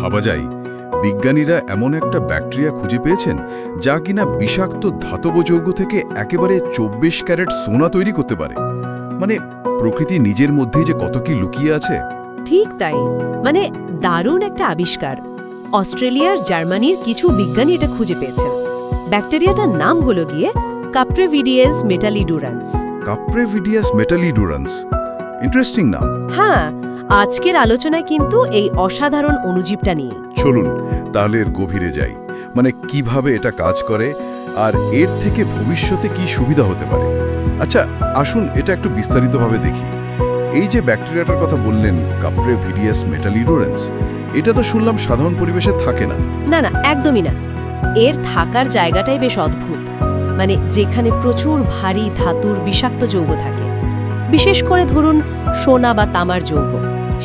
ভাবা যায় বিজ্ঞানীরা এমন একটা ব্যাকটেরিয়া খুঁজে পেয়েছেন যা কিনা বিষাক্ত ধাতব যৌগ থেকে একেবারে ২৪ ক্যারেট সোনা তৈরি করতে পারে। মানে প্রকৃতি নিজের মধ্যেই যে কত কি লুকিয়ে আছে। ঠিক তাই, মানে দারুণ একটা আবিষ্কার। অস্ট্রেলিয়ার জার্মানির কিছু বিজ্ঞানী এটা খুঁজে পেয়েছেন। ব্যাকটেরিয়াটার নাম হলো গিয়ে কাপ্রেভিডিয়াস মেটালিডুরান্স। কাপ্রেভিডিয়াস মেটালিডুরান্স, ইন্টারেস্টিং নাম। হ্যাঁ, আজকের আলোচনায় কিন্তু এই অসাধারণ অণুজীবটা নিয়ে। চলুন তাহলে এর গভীরে যাই, মানে কিভাবে এটা কাজ করে আর এর থেকে ভবিষ্যতে কি সুবিধা হতে পারে। আচ্ছা আসুন এটা একটু বিস্তারিতভাবে দেখি। এই যে ব্যাকটেরিয়াটার কথা বললেন কাপ্রেভিডিয়াস মেটালিডুরান্স, এটা তো শুনলাম সাধারণ পরিবেশে থাকে না। না না, একদমই না। এর থাকার জায়গাটাই বেশ অদ্ভুত, মানে যেখানে প্রচুর ভারী ধাতুর বিষাক্ত যৌগ থাকে, বিশেষ করে ধরুন সোনা বা তামার যৌগ,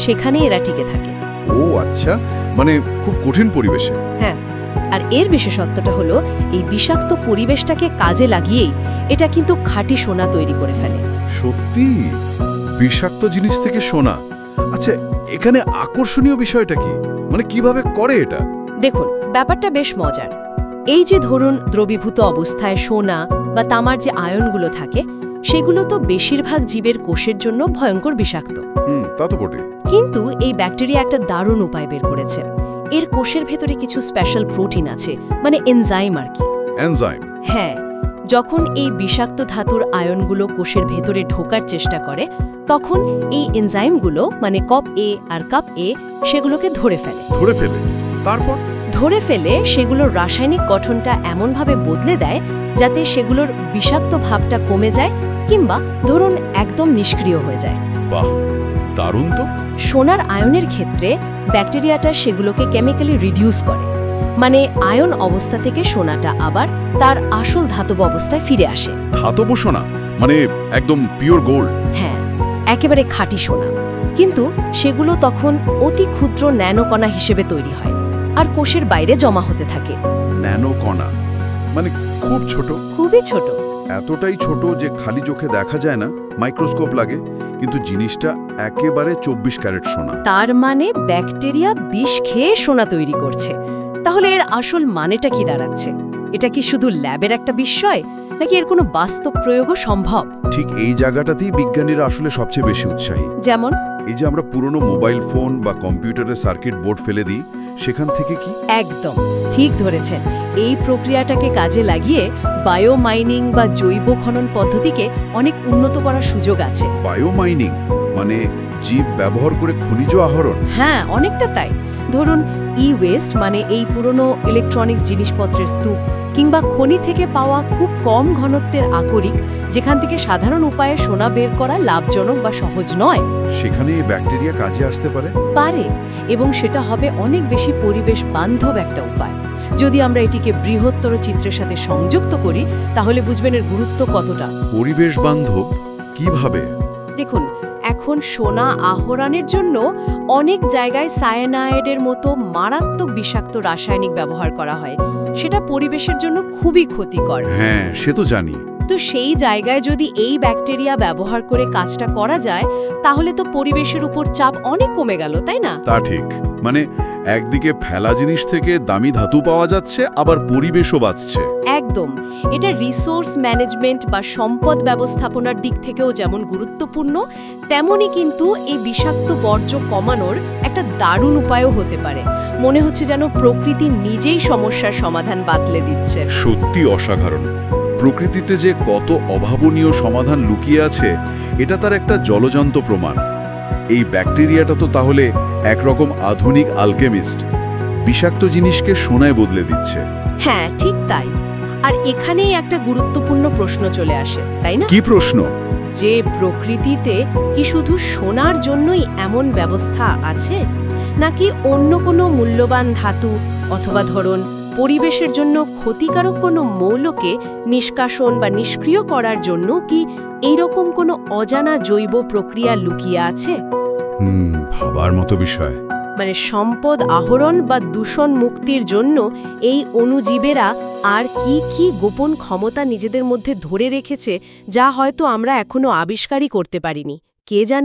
সেখানে এরা টিকে থাকে। ও আচ্ছা, মানে খুব কঠিন পরিবেশে। হ্যাঁ, আর এর বিশেষত্বটা হলো এই বিষাক্ত পরিবেশটাকে কাজে লাগিয়েই এটা কিন্তু খাঁটি সোনা তৈরি করে ফেলে। সত্যি? বিষাক্ত জিনিস থেকে সোনা? আচ্ছা এখানে আকর্ষণীয় বিষয়টা কি, মানে কিভাবে করে এটা? দেখুন, ব্যাপারটা বেশ মজার। এই যে ধরুন দ্রবীভূত অবস্থায় সোনা বা তামার যে আয়নগুলো থাকে, সেগুলো তো বেশিরভাগ জীবের কোষের জন্য ভয়ঙ্কর বিষাক্ত। তা তো বটে। কিন্তু এই ব্যাকটেরিয়া একটা দারুণ উপায় বের করেছে। এর কোষের ভেতরে কিছু স্পেশাল প্রোটিন আছে, মানে এনজাইম আর কি। এনজাইম? হ্যাঁ, যখন এই বিষাক্ত ধাতুর আয়নগুলো কোষের ভেতরে ঢোকার চেষ্টা করে, তখন এই এনজাইমগুলো মানে কপ এ আর কাপ এ সেগুলোকে ধরে ফেলে। তারপর ধরে ফেলে সেগুলোর রাসায়নিক গঠনটা এমনভাবে বদলে দেয় যাতে সেগুলোর বিষাক্ত ভাবটা কমে যায় কিংবা ধরুন একদম নিষ্ক্রিয় হয়ে যায়। বাহ, দারুণ তো। সোনার আয়নের ক্ষেত্রে ব্যাকটেরিয়াটা সেগুলোকে কেমিক্যালি রিডিউস করে, মানে আয়ন অবস্থা থেকে সোনাটা আবার তার আসল ধাতব অবস্থায় ফিরে আসে। ধাতব সোনা মানে একদম পিওর গোল্ড? হ্যাঁ, একেবারে খাঁটি সোনা। কিন্তু সেগুলো তখন অতি ক্ষুদ্র ন্যানোকণা হিসেবে তৈরি হয় আর কোষের বাইরে জমা হতে থাকে। ন্যানোকণা মানে খুব ছোট? খুবই ছোট। এতটাই ছোট যে খালি চোখে দেখা যায় না, মাইক্রোস্কোপ লাগে, কিন্তু জিনিসটা একেবারে ২৪ ক্যারেট সোনা। তার মানে ব্যাকটেরিয়া বিষ খেয়ে সোনা তৈরি করছে। তাহলে এর আসল মানেটা কি দাঁড়াচ্ছে? এটা কি শুধু ল্যাবের একটা বিস্ময়, নাকি এর কোনো বাস্তব প্রয়োগও সম্ভব? ঠিক এই জায়গাটাতেই বিজ্ঞানীরা আসলে সবচেয়ে বেশি উৎসাহী। যেমন এই যে আমরা পুরনো মোবাইল ফোন বা কম্পিউটারের সার্কিট বোর্ড ফেলে দিই, সেখান থেকে কি? একদম ঠিক ধরেছেন। এই প্রক্রিয়াটাকে কাজে লাগিয়ে বায়োমাইনিং বা জৈব খনন পদ্ধতিকে অনেক উন্নত করার সুযোগ আছে। বায়োমাইনিং মানে জীব ব্যবহার করে খনিজ আহরণ? হ্যাঁ, অনেকটা তাই। ধরুন ই-ওয়েস্ট মানে এই পুরনো ইলেকট্রনিক্স জিনিসপত্রের স্তূপ কিংবা খনি থেকে পাওয়া খুব কম ঘনত্বের আকরিক, যেখান থেকে সাধারণ উপায়ে সোনা বের করা লাভজনক বা সহজ নয়, সেখানে এই ব্যাকটেরিয়া কাজে আসতে পারে। এবং সেটা হবে অনেক বেশি পরিবেশ বান্ধব একটা উপায়। যদি আমরা এটিকে বৃহত্তর চিত্রের সাথে সংযুক্ত করি, তাহলে বুঝবেন এর গুরুত্ব কতটা। পরিবেশ বান্ধব কিভাবে? দেখুন, এখন সোনা আহরণের জন্য অনেক জায়গায় সায়ানাইডের মতো মারাত্মক বিষাক্ত রাসায়নিক ব্যবহার করা হয়। সেটা পরিবেশের জন্য খুবই ক্ষতিকর। হ্যাঁ, সে তো জানি। তো সেই জায়গায় যদি এই ব্যাকটেরিয়া ব্যবহার করে কাজটা করা যায়, তাহলে তো পরিবেশের উপর চাপ অনেক কমে গেল, তাই না? তা ঠিক। মানে একদিকে ফেলা জিনিস থেকে দামি ধাতু পাওয়া যাচ্ছে, আবার পরিবেশও বাঁচছে। একদম। এটা রিসোর্স ম্যানেজমেন্ট বা সম্পদ ব্যবস্থাপনার দিক থেকেও যেমন গুরুত্বপূর্ণ, তেমনই কিন্তু এই বিষাক্ত বর্জ্য কমানোর একটা দারুণ উপায়ও হতে পারে। মনে হচ্ছে যেন প্রকৃতি নিজেই সমস্যার সমাধান বাতলে দিচ্ছে। সত্যি অসাধারণ। প্রকৃতিতে যে কত অভাবনীয় সমাধান লুকিয়ে আছে, এটা তার একটা জ্বলজ্যান্ত প্রমাণ। এই ব্যাকটেরিয়াটা তো তাহলে একরকম আধুনিক আলকেমিস্ট, বিষাক্ত জিনিসকে সোনায় বদলে দিচ্ছে। হ্যাঁ, ঠিক তাই। আর এখানেই একটা গুরুত্বপূর্ণ প্রশ্ন চলে আসে, তাই না? কি প্রশ্ন? যে প্রকৃতিতে কি শুধু সোনার জন্যই এমন ব্যবস্থা আছে, নাকি অন্য কোনো মূল্যবান ধাতু অথবা ধরুন পরিবেশের জন্য ক্ষতিকারক কোনো মৌলকে নিষ্কাশন বা নিষ্ক্রিয় করার জন্য কি এইরকম কোনো অজানা জৈব প্রক্রিয়া লুকিয়ে আছে? ভাবার মতো বিষয়। মানে সম্পদ আহরণ বা দূষণ মুক্তির জন্য এই অণুজীবেরা আর কি কি গোপন ক্ষমতা নিজেদের মধ্যে ধরে রেখেছে, যা হয়তো আমরা এখনো আবিষ্কারই করতে পারিনি, কে জানে।